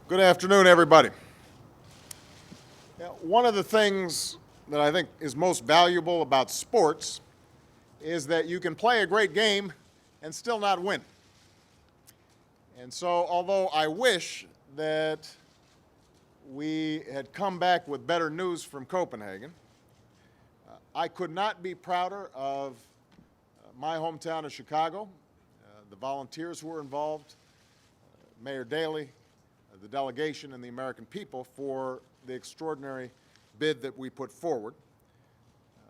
Good afternoon, everybody. One of the things that I think is most valuable about sports is that you can play a great game and still not win. And so, although I wish that we had come back with better news from Copenhagen, I could not be prouder of my hometown of Chicago, the volunteers who were involved, Mayor Daley, the delegation, and the American people for the extraordinary bid that we put forward.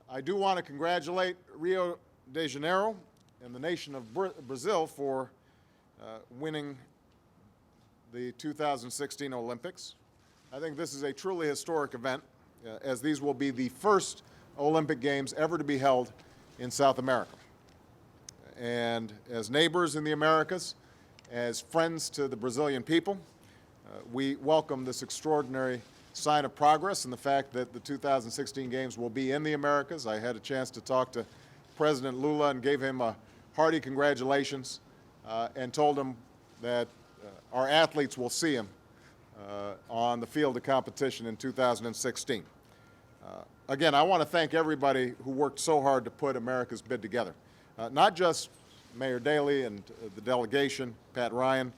I do want to congratulate Rio de Janeiro and the nation of Brazil for winning the 2016 Olympics. I think this is a truly historic event, as these will be the first Olympic Games ever to be held in South America. And as neighbors in the Americas, as friends to the Brazilian people, we welcome this extraordinary sign of progress and the fact that the 2016 Games will be in the Americas. I had a chance to talk to President Lula and gave him a hearty congratulations and told him that our athletes will see him on the field of competition in 2016. Again, I want to thank everybody who worked so hard to put America's bid together. Not just Mayor Daley and the delegation, Pat Ryan,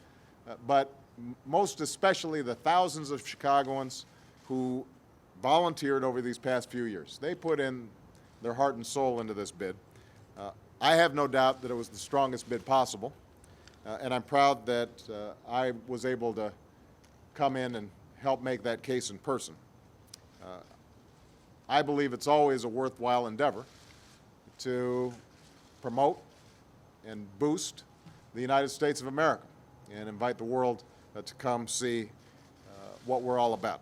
but most especially the thousands of Chicagoans who volunteered over these past few years. They put in their heart and soul into this bid. I have no doubt that it was the strongest bid possible, and I'm proud that I was able to come in and help make that case in person. I believe it's always a worthwhile endeavor to promote and boost the United States of America and invite the world to come see what we're all about.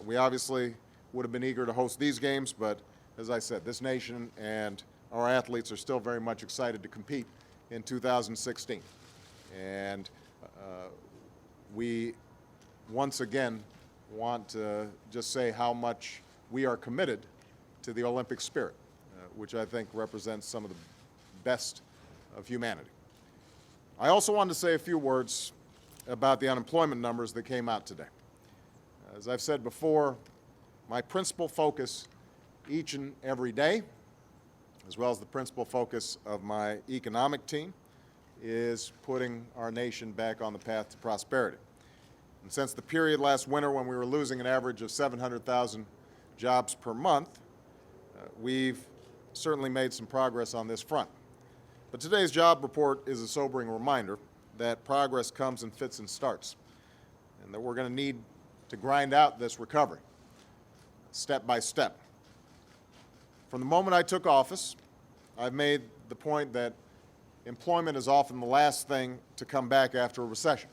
We obviously would have been eager to host these games, but as I said, this nation and our athletes are still very much excited to compete in 2016. And we once again want to just say how much we are committed to the Olympic spirit, which I think represents some of the best of humanity. I also wanted to say a few words about the unemployment numbers that came out today. As I've said before, my principal focus each and every day, as well as the principal focus of my economic team, is putting our nation back on the path to prosperity. And since the period last winter when we were losing an average of 700,000 jobs per month, we've certainly made some progress on this front. But today's job report is a sobering reminder that progress comes in fits and starts, and that we're going to need to grind out this recovery step by step. From the moment I took office, I've made the point that employment is often the last thing to come back after a recession.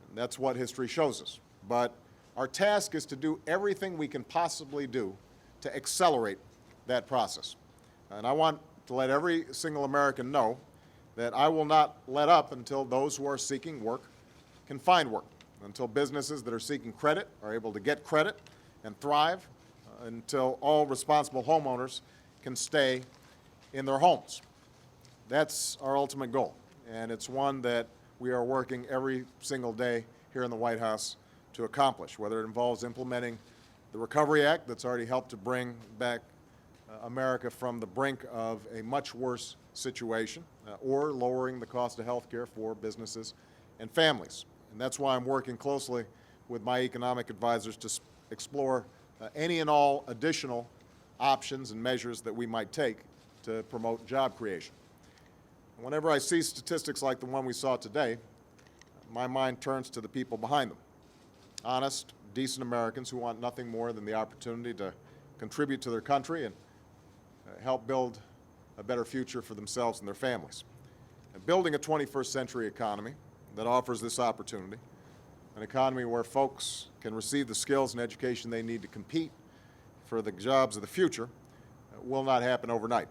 And that's what history shows us. But our task is to do everything we can possibly do to accelerate that process. And I want to let every single American know that I will not let up until those who are seeking work can find work, until businesses that are seeking credit are able to get credit and thrive, until all responsible homeowners can stay in their homes. That's our ultimate goal, and it's one that we are working every single day here in the White House to accomplish, whether it involves implementing the Recovery Act that's already helped to bring back America from the brink of a much worse situation, or lowering the cost of health care for businesses and families. And that's why I'm working closely with my economic advisors to explore any and all additional options and measures that we might take to promote job creation. Whenever I see statistics like the one we saw today, my mind turns to the people behind them. Honest, decent Americans who want nothing more than the opportunity to contribute to their country and help build a better future for themselves and their families. And building a 21st century economy that offers this opportunity, an economy where folks can receive the skills and education they need to compete for the jobs of the future, will not happen overnight.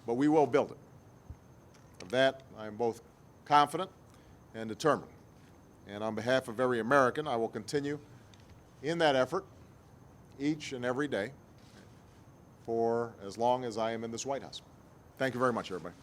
But we will build it. Of that, I am both confident and determined. And on behalf of every American, I will continue in that effort each and every day for as long as I am in this White House. Thank you very much, everybody.